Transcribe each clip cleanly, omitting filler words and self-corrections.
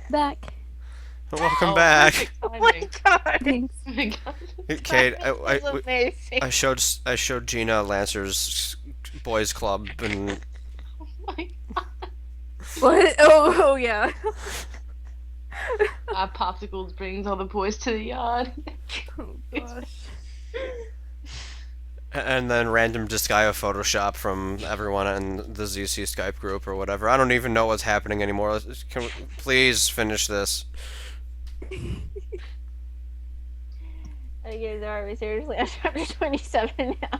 Back. Welcome Oh, back. perfect Oh my timing. god. Thanks. Oh my god. Kate, Timing is amazing. I showed Gina Lancer's boys club, and Oh my. What? Oh yeah. Popsicles brings all the boys to the yard. Oh gosh. then random Disgaea Photoshop from everyone in the ZC Skype group or whatever. I don't even know what's happening anymore. Please finish this. Okay, are we seriously on chapter 27 now?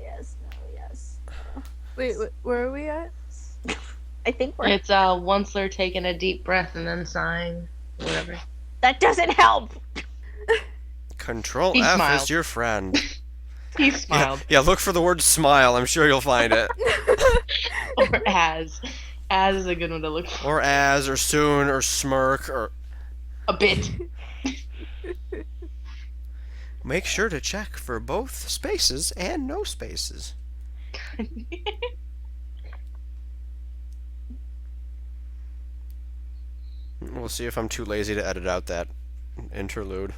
Yes, no, yes. No. Wait, where are we at? I think we're. It's once they're taking a deep breath and then sighing, whatever. That doesn't help! Control He F smiled. is your friend. He smiled. Yeah, look for the word smile. I'm sure you'll find it. Or as. As is a good one to look for. Or as, or soon, or smirk, or... A bit. Make sure to check for both spaces and no spaces. We'll see if I'm too lazy to edit out that interlude.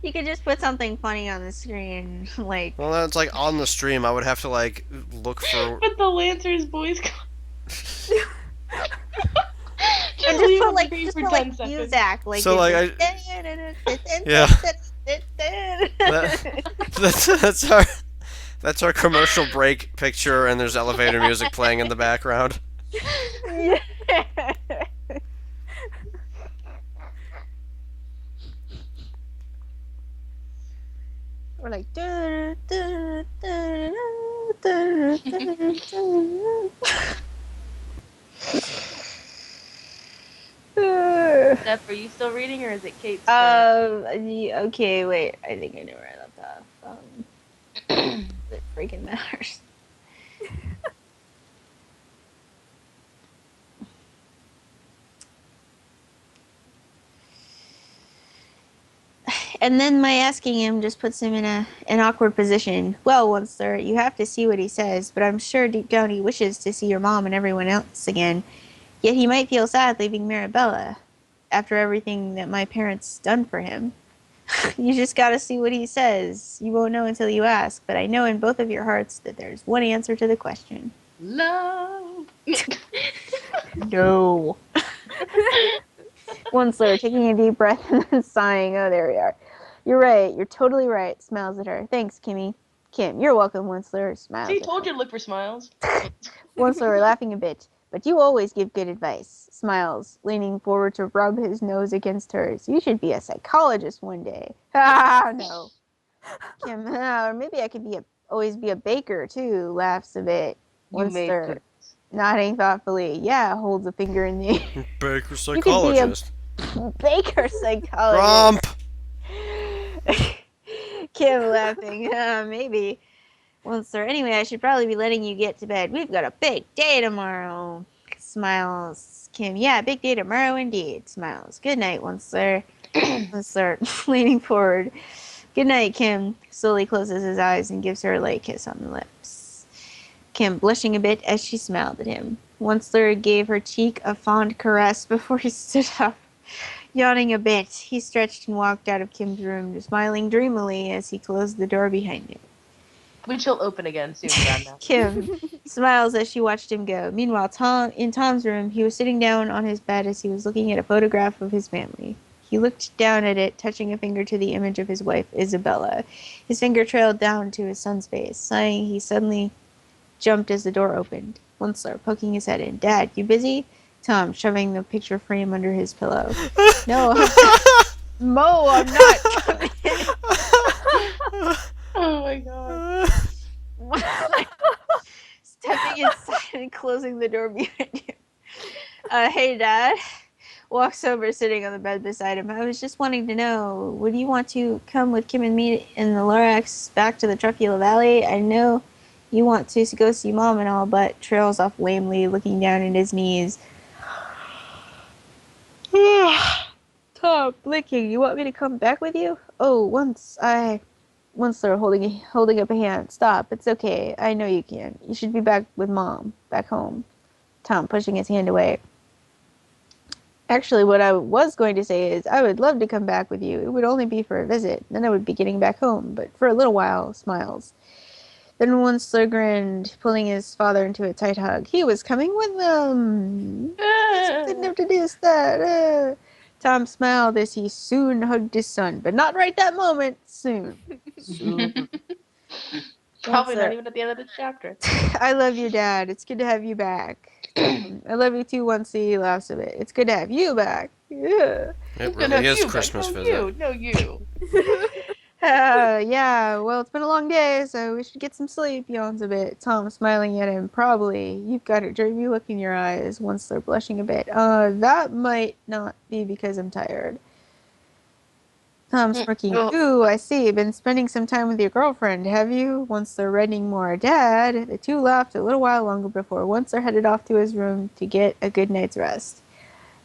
You could just put something funny on the screen, like. Well, that's like on the stream. I would have to like look for. But the Lancer's voice. And just put like, music, like. So like yeah. That's our commercial break picture, and there's elevator music playing in the background. Yeah. We're like. Steph, are you still reading, or is it Kate's Okay, wait. I think I know where I left off. It freaking matters. And then my asking him just puts him in an awkward position. Well, once sir, you have to see what he says, but I'm sure deep down he wishes to see your mom and everyone else again. Yet he might feel sad leaving Marabella after everything that my parents done for him. You just gotta see what he says. You won't know until you ask, but I know in both of your hearts that there's one answer to the question. love? No. Once taking a deep breath and then sighing. Oh, there we are. You're right. You're totally right. Smiles at her. Thanks, Kimmy. Kim, you're welcome, Winsler. Smiles. See, told you to look for smiles. Winsler laughing a bit. But you always give good advice. Smiles, leaning forward to rub his nose against hers. You should be a psychologist one day. Ah, no. Kim, or maybe I could always be a baker too. Laughs a bit. Winsler, nodding thoughtfully. Yeah, holds a finger in the air. Baker psychologist. Baker psychologist. Grump. Kim laughing. Maybe. Well, sir, anyway, I should probably be letting you get to bed. We've got a big day tomorrow. Smiles. Kim, yeah, big day tomorrow indeed. Smiles. Good night, once, sir. Once, sir, leaning forward. Good night, Kim. Slowly closes his eyes and gives her a light kiss on the lips. Kim, blushing a bit as she smiled at him. Onceler gave her cheek a fond caress before he stood up. Yawning a bit, he stretched and walked out of Kim's room, smiling dreamily as he closed the door behind him. Which he'll open again soon, Grandma. Kim smiles as she watched him go. Meanwhile, in Tom's room, he was sitting down on his bed as he was looking at a photograph of his family. He looked down at it, touching a finger to the image of his wife, Isabella. His finger trailed down to his son's face. Sighing, he suddenly jumped as the door opened. Winsler, poking his head in. Dad, you busy? Tom, shoving the picture frame under his pillow. No, Mo, I'm not coming. Oh my god. Stepping inside and closing the door behind him. Hey, Dad. Walks over, sitting on the bed beside him. I was just wanting to know, would you want to come with Kim and me in the Lorax back to the Truckula Valley? I know you want to go see Mom and all, but trails off lamely, looking down at his knees. Tom, blinking. You want me to come back with you? Oh, once I... Winsler holding up a hand. Stop. It's okay. I know you can. You should be back with Mom. Back home. Tom pushing his hand away. Actually, what I was going to say is I would love to come back with you. It would only be for a visit. Then I would be getting back home. But for a little while, smiles. Then Winsler grinned, pulling his father into a tight hug. He was coming with them. Didn't have to do that. Tom smiled as he soon hugged his son, but not right that moment. Soon. Probably Winsler. not even at the end of the chapter. I love you, Dad. It's good to have you back. I love you too, Oncey. He laughs a bit. It's good to have you back. Yeah. It really is Christmas visit. No, you. Yeah, well, it's been a long day, so we should get some sleep. Yawns a bit. Tom smiling at him. Probably. You've got a dreamy look in your eyes. Once they're blushing a bit. That might not be because I'm tired. Tom smirking. Ooh, I see. Been spending some time with your girlfriend, have you? Once they're reddening more. Dad. The two laughed a little while longer before once they're headed off to his room to get a good night's rest.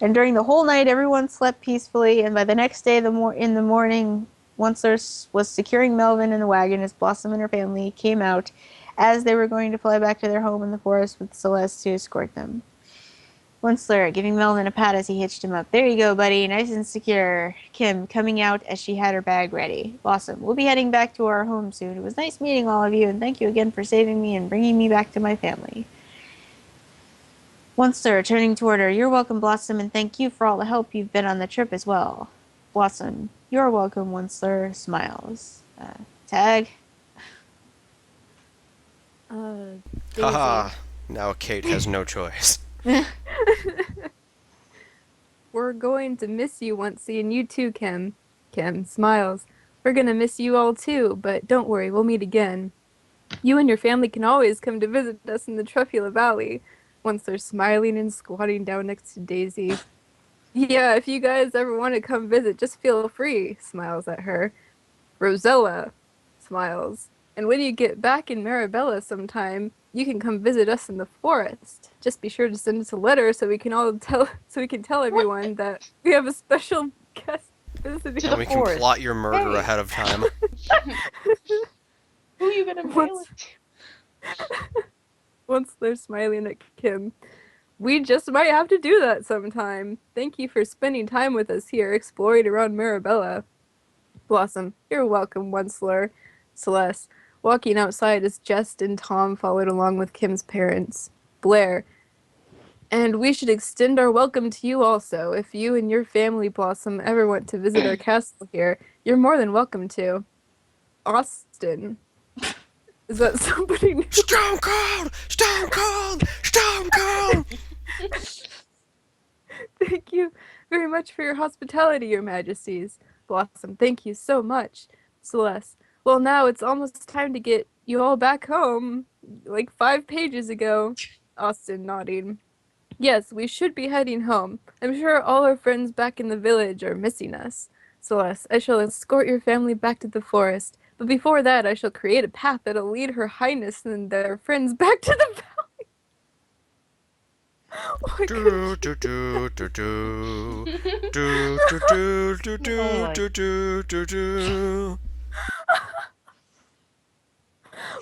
And during the whole night, everyone slept peacefully, and by the next day in the morning, Winsler was securing Melvin in the wagon as Blossom and her family came out as they were going to fly back to their home in the forest with Celeste to escort them. Winsler giving Melvin a pat as he hitched him up. There you go, buddy, nice and secure. Kim coming out as she had her bag ready. Blossom, we'll be heading back to our home soon. It was nice meeting all of you, and thank you again for saving me and bringing me back to my family. Winsler turning toward her. You're welcome, Blossom, and thank you for all the help you've been on the trip as well. Blossom, you're welcome, Winsler. Smiles. Tag. Haha. Now Kate has no choice. We're going to miss you, Oncey, and you too, Kim. Kim smiles. We're gonna miss you all too, but don't worry, we'll meet again. You and your family can always come to visit us in the Truffula Valley. Once they're smiling and squatting down next to Daisy. Yeah, if you guys ever want to come visit, just feel free, smiles at her. Rosella smiles. And when you get back in Marabella sometime, you can come visit us in the forest. Just be sure to send us a letter so we can tell everyone that we have a special guest visiting. And we can plot your murder ahead of time. Who are you gonna mail it to? Once they're smiling at Kim. We just might have to do that sometime. Thank you for spending time with us here, exploring around Marabella. Blossom, you're welcome, Winsler. Celeste, walking outside as Jess and Tom followed along with Kim's parents. Blair, and we should extend our welcome to you also. If you and your family, Blossom, ever want to visit our castle here, you're more than welcome to. Austin. Is that somebody new? Stone Cold! Stone Cold! Stone Cold! Thank you very much for your hospitality, your majesties. Blossom, thank you so much. Celeste, well, now it's almost time to get you all back home. Like 5 pages ago. Austin nodding. Yes, we should be heading home. I'm sure all our friends back in the village are missing us. Celeste, I shall escort your family back to the forest. But before that, I shall create a path that'll lead Her Highness and their friends back to the valley. Oh do do do do do do do do do do do do do.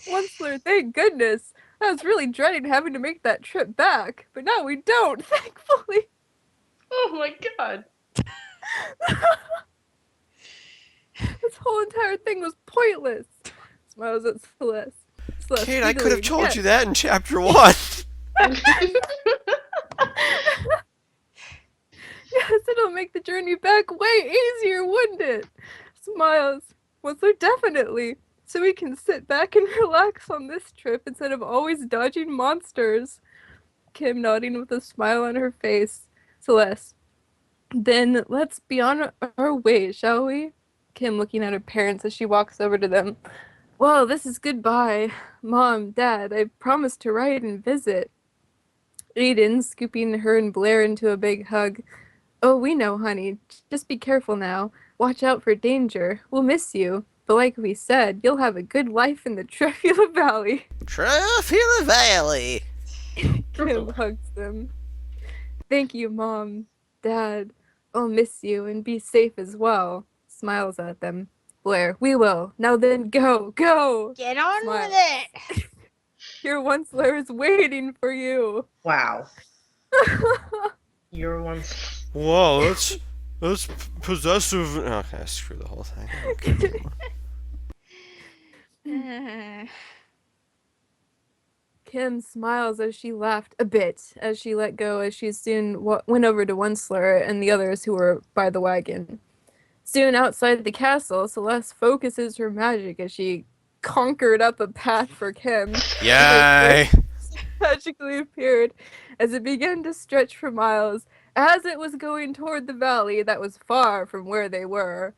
Winsler, thank goodness. I was really dreading having to make that trip back, but now we don't, thankfully. Oh my god. This whole entire thing was pointless. Smiles at Celeste. Kate, I could have told you that in chapter 1. Yes, it'll make the journey back way easier, wouldn't it? Smiles. Winsler, definitely. So we can sit back and relax on this trip instead of always dodging monsters. Kim nodding with a smile on her face. Celeste. Then let's be on our way, shall we? Kim looking at her parents as she walks over to them. Well, this is goodbye. Mom, Dad, I promised to write and visit. Aiden scooping her and Blair into a big hug. Oh, we know, honey. Just be careful now. Watch out for danger. We'll miss you. But like we said, you'll have a good life in the Truffula Valley. Truffula Valley! Kim hugs them. Thank you, Mom. Dad. I'll miss you and be safe as well. Smiles at them. Blair, we will. Now then, go, go! Get on Smile. with it. Your Onceler is waiting for you. Wow. You're one. Whoa, that's possessive. Okay, screw the whole thing. Kim smiles as she laughed a bit as she let go as she soon went over to Onceler and the others who were by the wagon. Soon outside the castle, Celeste focuses her magic as she conquered up a path for Kim. Yay! Magically appeared as it began to stretch for miles as it was going toward the valley that was far from where they were.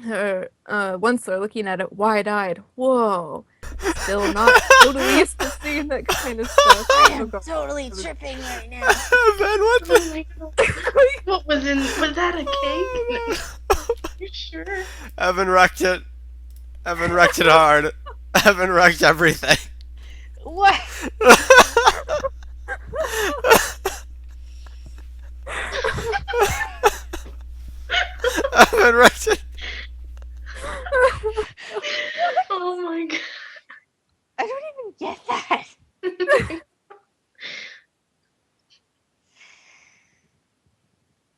Onceler looking at it wide-eyed. Whoa. Still not totally used to seeing that kind of stuff. I Oh, am God. totally tripping right now. Evan, what the? Oh my god. What was that a cake? You sure? Evan wrecked it. Evan wrecked it hard. Evan wrecked everything. What? Evan wrecked it. Oh my god. I don't even get that.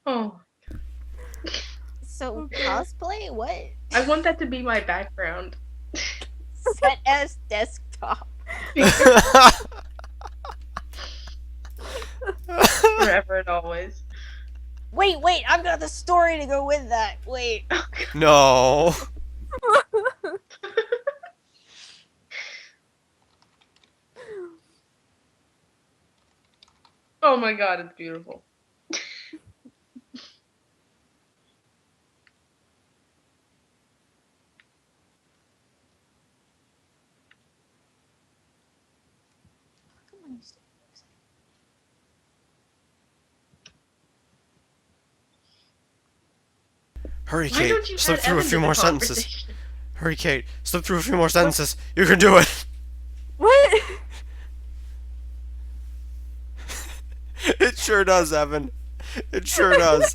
Oh, So Okay. cosplay? What? I want that to be my background. Set as desktop. Forever and always. Wait, I've got the story to go with that. Wait. No. Oh my god, it's beautiful. Hurry, Why Kate. don't you Slip add through a Evan few to the more sentences. conversation? Hurry, Kate. Slip through a few more sentences. You can do it. What? It sure does, Evan. It sure does.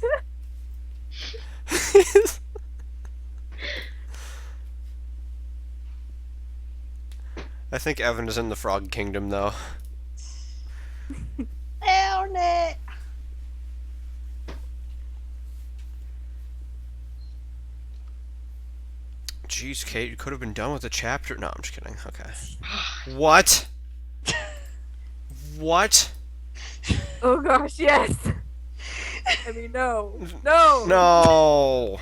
I think Evan is in the Frog Kingdom, though. Down it. Jeez, Kate, you could have been done with the chapter. No, I'm just kidding. Okay. What? What? Oh gosh, yes. I mean, no. No. No.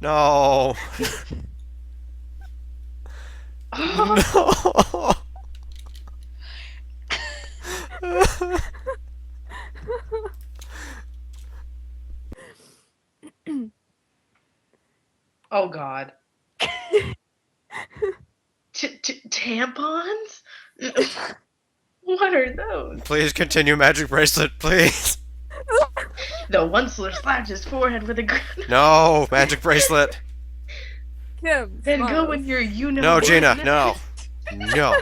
No. No. Oh god. Tampons? What are those? Please continue, Magic Bracelet, please. The Onceler slapped his forehead with a grenade. No, Magic Bracelet. Kim. Then go smiles. in your No, Gina, no. No.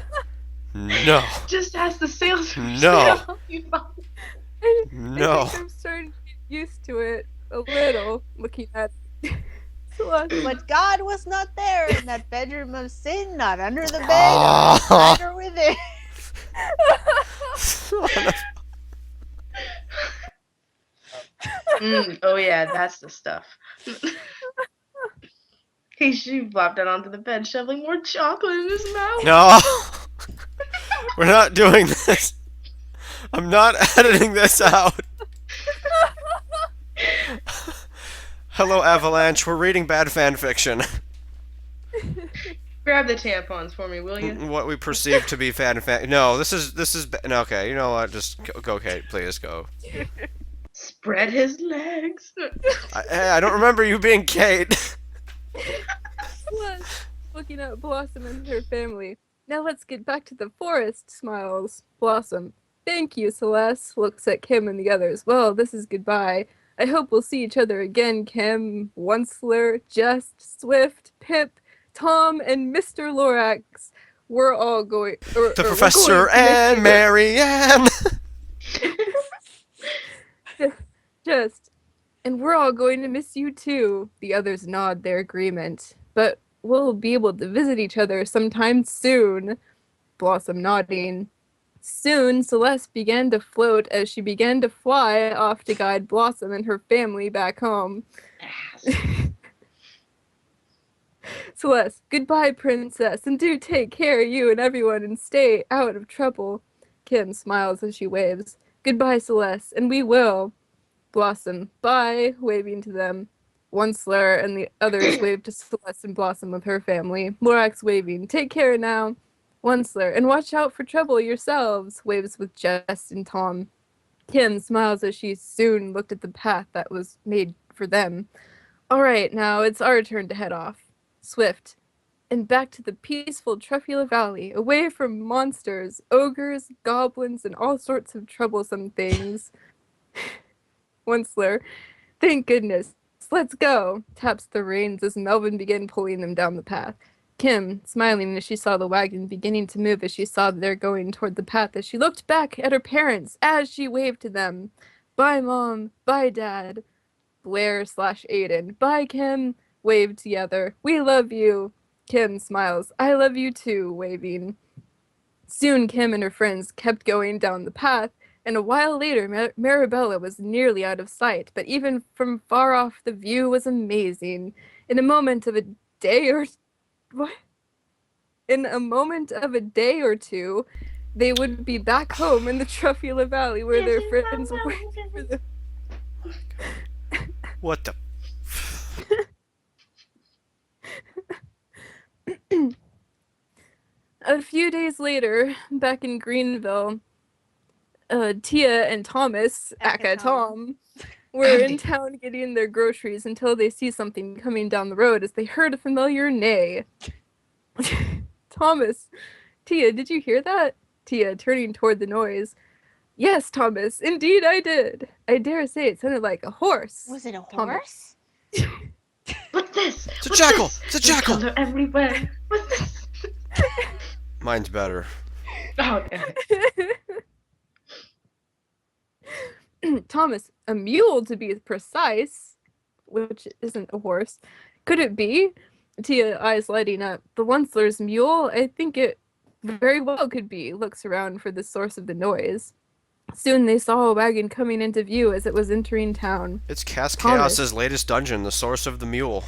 No. Just ask the salesman. No. I No. think I'm starting to get used to it a little, looking at Celeste. But God was not there in that bedroom of sin, not under the bed, Oh. neither within. Oh yeah, that's the stuff. She flopped out onto the bed, shoveling more chocolate in his mouth. No. We're not doing this. I'm not editing this out. Hello, Avalanche. We're reading bad fan fiction. Grab the tampons for me, will you? What we perceive to be fan. No, this is no, okay. You know what? Just go, Kate. Please go. Spread his legs. I don't remember you being Kate. Celeste, looking at Blossom and her family. Now let's get back to the forest, smiles Blossom. Thank you, Celeste, looks at Kim and the others. Well, this is goodbye. I hope we'll see each other again, Kim, Onceler, Jest, Swift, Pip, Tom, and Mr. Lorax. We're all going... The Professor and Marianne. Just And we're all going to miss you too. The others nod their agreement. But we'll be able to visit each other sometime soon. Blossom nodding. Soon, Celeste began to float as she began to fly off to guide Blossom and her family back home. Celeste, goodbye, princess, and do take care of you and everyone and stay out of trouble. Kim smiles as she waves. Goodbye, Celeste, and we will. Blossom, bye, waving to them. Onceler and the others wave to Celeste and Blossom with her family. Lorax waving. Take care now. Onceler, and watch out for trouble yourselves, waves with Jess and Tom. Kim smiles as she soon looked at the path that was made for them. All right, now it's our turn to head off. Swift. And back to the peaceful Truffula Valley, away from monsters, ogres, goblins, and all sorts of troublesome things. Onceler. Thank goodness. Let's go. Taps the reins as Melvin began pulling them down the path. Kim, smiling as she saw the wagon beginning to move as she saw they're going toward the path as she looked back at her parents as she waved to them. Bye, Mom. Bye, Dad. Blair/Aiden. Bye, Kim. Wave together. We love you. Kim smiles. I love you too, waving. Soon Kim and her friends kept going down the path, and a while later Marabella was nearly out of sight, but even from far off the view was amazing. In a moment of a day or what? In a moment of a day or two, they would be back home in the Truffula Valley where their friends were waiting for them. What the? A few days later, back in Greenville, Tia and Thomas, aka Tom, were in town getting their groceries until they see something coming down the road as they heard a familiar neigh. Thomas, Tia, did you hear that? Tia, turning toward the noise. Yes, Thomas, indeed I did. I dare say it sounded like a horse. Was it a Thomas. horse? What's this? It's a jackal! It's a jackal! Color everywhere. What's this? Mine's better. Oh, Thomas, a mule to be precise, which isn't a horse. Could it be? Tia, eyes lighting up. The Onceler's mule? I think it very well could be. Looks around for the source of the noise. Soon they saw a wagon coming into view as it was entering town. It's Cast Thomas. Chaos's latest dungeon, the source of the mule.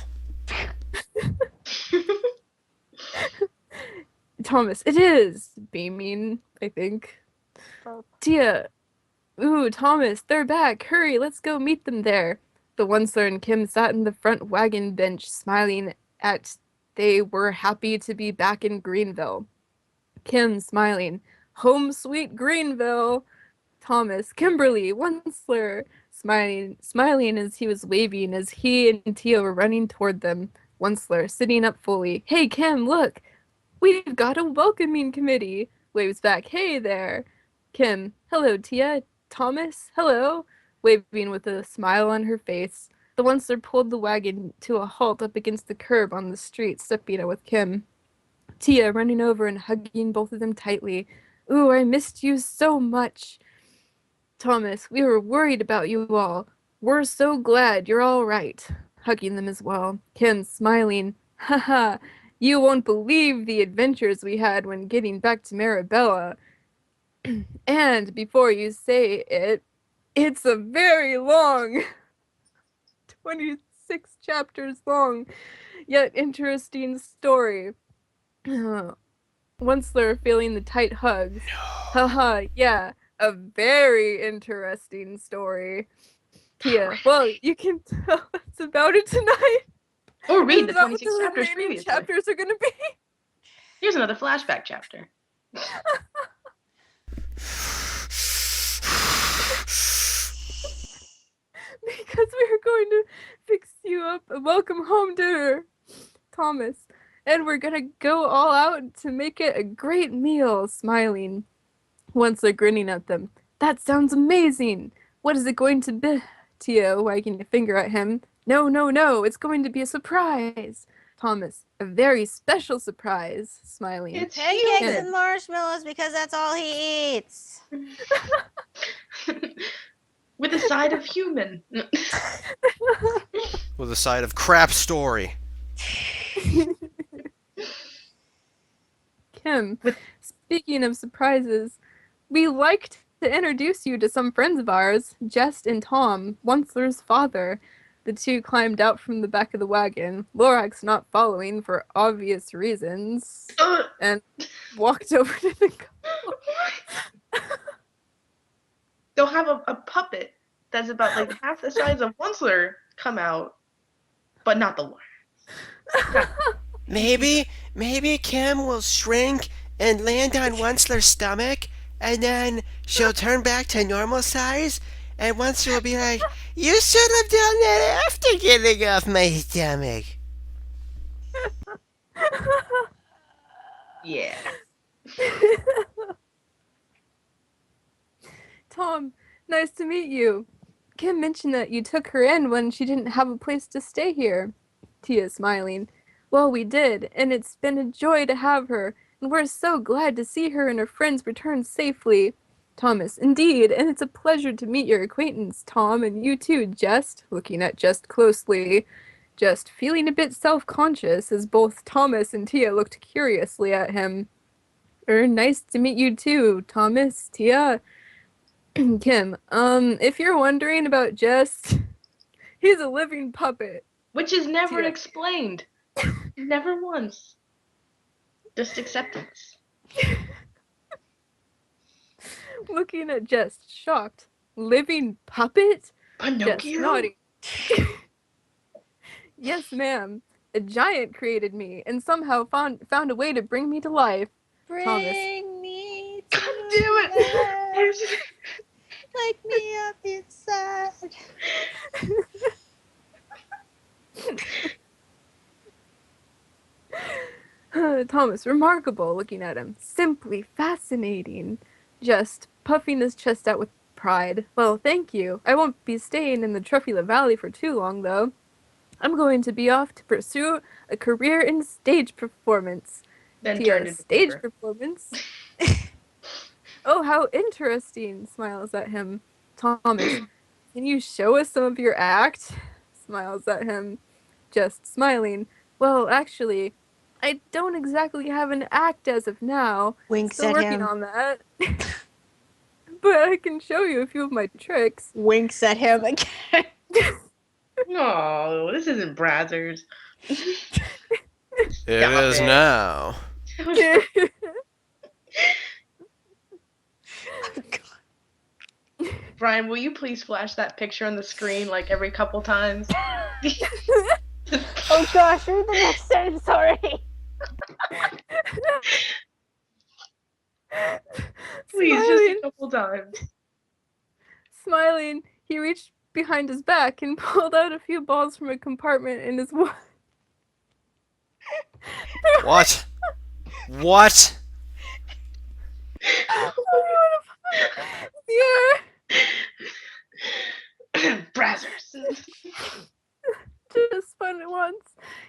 Thomas, it is! Beaming, I think. Tia, ooh, Thomas, they're back. Hurry, let's go meet them there. The Onceler and Kim sat in the front wagon bench, smiling at they were happy to be back in Greenville. Kim smiling. Home sweet Greenville. Thomas, Kimberly, Onceler, smiling as he was waving as he and Tia were running toward them. Onceler, sitting up fully. Hey, Kim, look. We've got a welcoming committee. Waves back. Hey there. Kim, hello, Tia. Thomas, hello. Waving with a smile on her face. The Onceler pulled the wagon to a halt up against the curb on the street, stepping out with Kim. Tia running over and hugging both of them tightly. Ooh, I missed you so much. Thomas, we were worried about you all. We're so glad you're all right. Hugging them as well. Kim smiling. Haha, you won't believe the adventures we had when getting back to Marabella. And before you say it, it's a very long, 26 chapters long, yet interesting story. Onceler feeling the tight hugs. Haha, yeah, a very interesting story. Tia, well, you can tell us about it tonight. or read the Is that 26 what the chapters remaining previously. chapters are going to be. Here's another flashback chapter. Because we're going to fix you up a welcome home dinner, Thomas. And we're going to go all out to make it a great meal, smiling. Onceler grinning at them. That sounds amazing. What is it going to be? Tia wagging a finger at him. No, no, no, it's going to be a surprise. Thomas, a very special surprise, smiling. It's Pancakes human. and marshmallows because that's all he eats. With a side of human. With a side of crap story. Kim, With speaking of surprises, we like to introduce you to some friends of ours, Jest and Tom, Onceler's father. The two climbed out from the back of the wagon, Lorax not following for obvious reasons, and walked over to the couple. They'll have a puppet that's about like half the size of Onceler come out, but not the Lorax. Maybe Kim will shrink and land on Onceler's stomach, and then she'll turn back to normal size, and Onceler will be like, "You should have done that after getting off my stomach." Yeah. Tom, nice to meet you. Kim mentioned that you took her in when she didn't have a place to stay here. Tia smiling. Well, we did, and it's been a joy to have her, and we're so glad to see her and her friends return safely. Thomas, indeed, and it's a pleasure to meet your acquaintance, Tom, and you too, Jest, looking at Jest closely. Just feeling a bit self-conscious as both Thomas and Tia looked curiously at him. Nice to meet you too, Thomas, Tia. Kim, if you're wondering about Jest, he's a living puppet. Which is never Tia. explained. Never once. Just acceptance. Looking at Jest, shocked. Living puppet? Jest Pinocchio? nodding. Yes, ma'am. A giant created me and somehow found a way to bring me to life. Thomas. Bring me to God damn it! There's... Like me up inside. Thomas, remarkable, looking at him. Simply fascinating. Just puffing his chest out with pride. Well, thank you. I won't be staying in the Truffula Valley for too long, though. I'm going to be off to pursue a career in stage performance. Then Tia, turned into stage paper. performance? Oh, how interesting, smiles at him. Thomas, can you show us some of your act? Smiles at him. Just smiling. Well, actually, I don't exactly have an act as of now. Winks Still at working him. on that. But I can show you a few of my tricks. Winks at him again. Oh, this isn't Brazzers. It is now. Brian, will you please flash that picture on the screen like every couple times? Oh gosh, read the next sentence already. Please, just a couple times. Smiling, he reached behind his back and pulled out a few balls from a compartment in his What? What? Yeah. Brazzers. Just spun it once,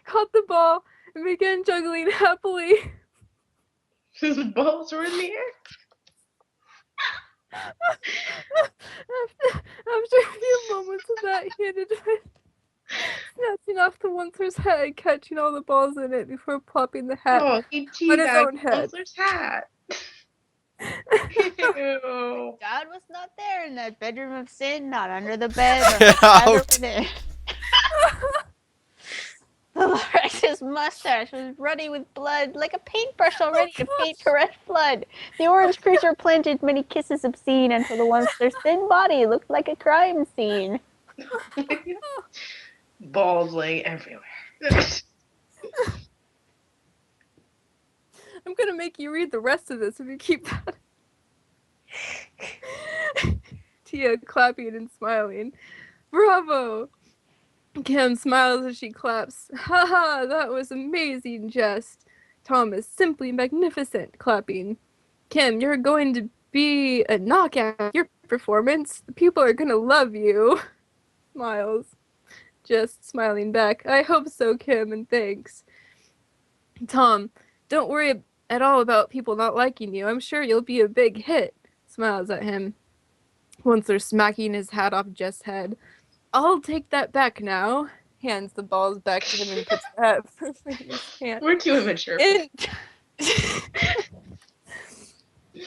caught the ball, and began juggling happily. His balls were in the air. After a few moments of that, he ended with snatching off the Onceler's head, catching all the balls in it before plopping the hat Oh, he on his own teabagged head. Onceler's hat. Ew. God was not there in that bedroom of sin, not under the bed or Get either out. within. The Lorex's mustache was ruddy with blood, like a paintbrush already to paint to red blood. The orange creature planted many kisses obscene until the Onceler's thin body looked like a crime scene. Balls laying everywhere. I'm gonna make you read the rest of this if you keep that. Tia clapping and smiling. Bravo! Kim smiles as she claps. Haha, that was amazing, Jest. Thomas, simply magnificent, clapping. Kim, you're going to be a knockout. Your performance. The people are gonna love you. Smiles. Just smiling back. I hope so, Kim, and thanks. Tom, don't worry at all about people not liking you. I'm sure you'll be a big hit. Smiles at him. Once smacking his hat off Jess' head. I'll take that back now. Hands the balls back to him and puts the hat firmly in his hand. We're too immature. And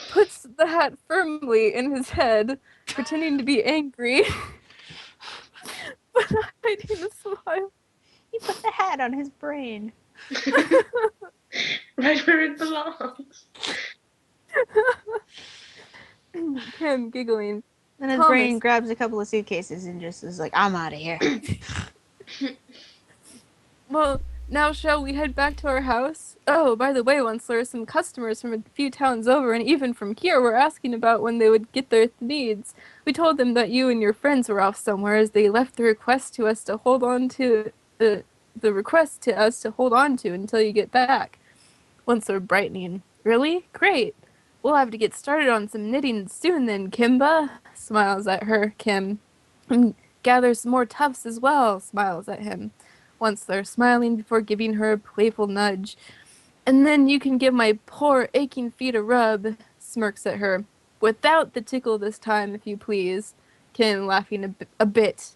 puts the hat firmly in his head, pretending to be angry, but hiding a smile. He put the hat on his brain. Right where it belongs. Kim giggling. Then his Thomas. brain grabs a couple of suitcases and just is like, I'm out of here. Well, now shall we head back to our house? Oh, by the way, Onceler, some customers from a few towns over and even from here were asking about when they would get their needs. We told them that you and your friends were off somewhere as they left the request to us to hold on to the request to us to hold on to until you get back. Onceler brightening. Really? Great. We'll have to get started on some knitting soon then, Kimba. Smiles at her, Kim. And gather some more tufts as well, smiles at him. Onceler, smiling before giving her a playful nudge. And then you can give my poor aching feet a rub, smirks at her. Without the tickle this time, if you please. Kim laughing a bit.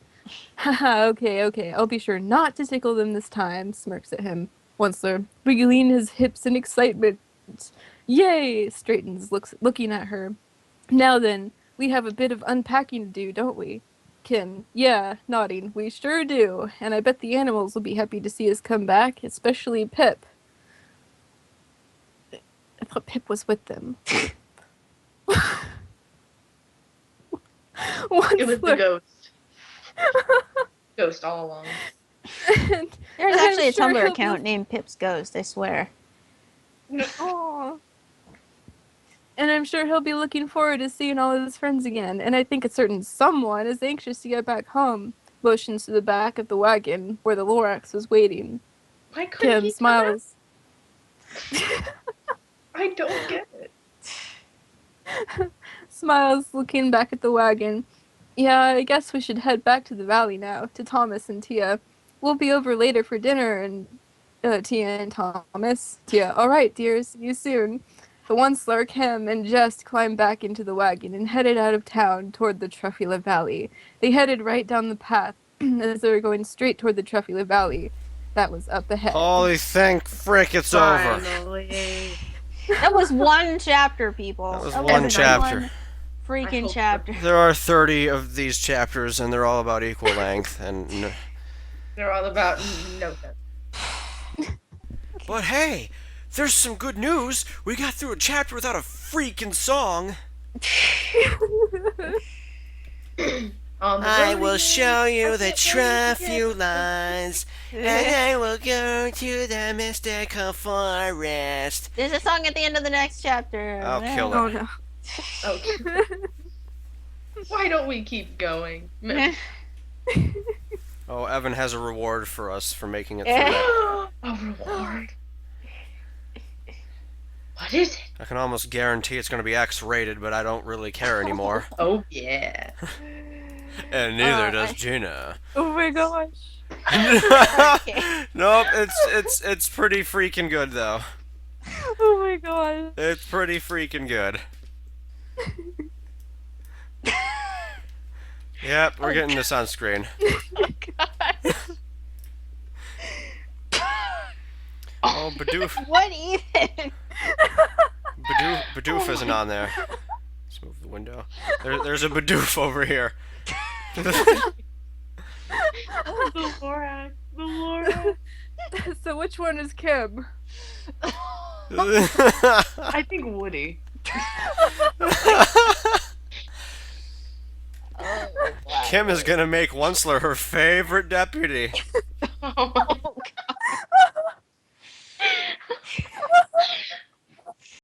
Haha, okay, I'll be sure not to tickle them this time, smirks at him. Onceler, wiggling his hips in excitement. Yay, straightens, looking at her. Now then, we have a bit of unpacking to do, don't we? Kim, yeah, nodding. We sure do, and I bet the animals will be happy to see us come back, especially Pip. I thought Pip was with them. It was the ghost. Ghost all along. And There's I'm actually a sure Tumblr he'll account named Pip's Ghost, I swear. Aw. And I'm sure he'll be looking forward to seeing all of his friends again. And I think a certain someone is anxious to get back home. Motions to the back of the wagon where the Lorax was waiting. Why couldn't Kim he smiles. I don't get it. Smiles, looking back at the wagon. Yeah, I guess we should head back to the valley now, to Thomas and Tia. We'll be over later for dinner, and Tia and Thomas. Tia, all right, dears, see you soon. The Onceler, Kim, and Jess climbed back into the wagon and headed out of town toward the Truffula Valley. They headed right down the path as they were going straight toward the Truffula Valley. That was up ahead. Holy thank frick, it's over. Finally. That was one chapter, people. That was That one was chapter. One I freaking hope chapter. There are 30 of these chapters, and they're all about equal length. And They're all about no sense. but hey, there's some good news. We got through a chapter without a freaking song. On the I road will again. show you the Truffulines, and I will go to the mystical forest. There's a song at the end of the next chapter. I'll kill Oh it. no. Okay. Why don't we keep going? Oh, Evan has a reward for us for making it through that. A reward. What is it? I can almost guarantee it's going to be X-rated, but I don't really care anymore. Oh yeah. And neither does Gina. Oh my gosh. Nope, it's pretty freaking good though. Oh my gosh. It's pretty freaking good. Yep, we're getting this on screen. Oh, Bidoof. What even? Bidoof isn't on there. Let's move the window. There's a Bidoof over here. The Lorax. The Lorax. So which one is Kim? I think Woody. Oh, Kim is gonna make Onceler her favorite deputy. Oh